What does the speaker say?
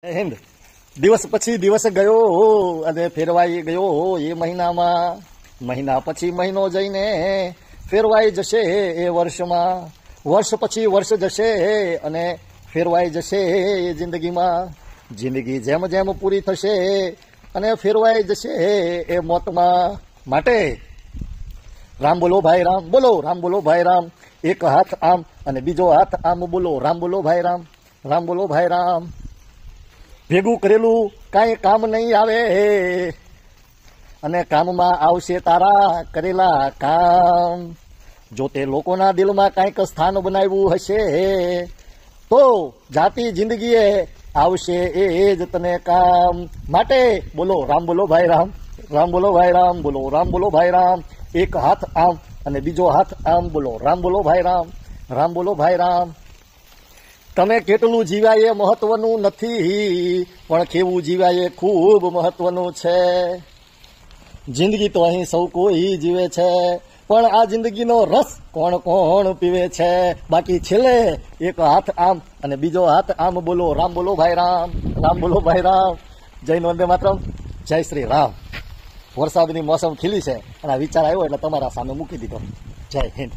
હિન્દ દિવસ પછી દિવસ ગયો અને ફેરવાઈ ગયો એ મહિનામાં, મહિના પછી મહિનો જઈને ફેરવાઈ જશે એ વર્ષમાં, વર્ષ પછી વર્ષ જશે અને ફેરવાઈ જશે એ જિંદગીમાં, જિંદગી જેમ જેમ પૂરી થશે અને ફેરવાઈ જશે એ મોતમાં. માટે રામ બોલો ભાઈ રામ, બોલો રામ બોલો ભાઈ રામ. એક હાથ આમ અને બીજો હાથ આમ, બોલો રામ બોલો ભાઈ રામ, રામ બોલો ભાઈ રામ. ભેગું કરેલું કાંઈ કામ નહીં આવે અને કામમાં આવશે તારા કરેલા કામ. જો તે લોકોના દિલમાં કાંઈક સ્થાન બનાવ્યું હશે તો જાતિ જિંદગીએ આવશે એ જ તને કામ. માટે બોલો રામ બોલો ભાઈ રામ, રામ બોલો ભાઈ રામ, બોલો રામ બોલો ભાઈ રામ. એક હાથ આમ અને બીજો હાથ આમ, બોલો રામ બોલો ભાઈ રામ, રામ બોલો ભાઈ રામ. તમે કેટલું જીવ્યા એ મહત્વનું નથી, પણ કેવું જીવ્યા એ ખૂબ મહત્વનું છે. જિંદગી તો અહીં સૌ કોઈ જીવે છે, પણ આ જિંદગીનો રસ કોણ કોણ પીવે છે. બાકી છેલ્લે એક હાથ આમ અને બીજો હાથ આમ, બોલો રામ બોલો ભાઈ રામ, રામ બોલો ભાઈ રામ. જય વંદે માતરમ, જય શ્રી રામ. વરસાદની મોસમ ખીલી છે અને આ વિચાર આવ્યો એટલે તમારા સામે મૂકી દીધો. જય હિન્દ.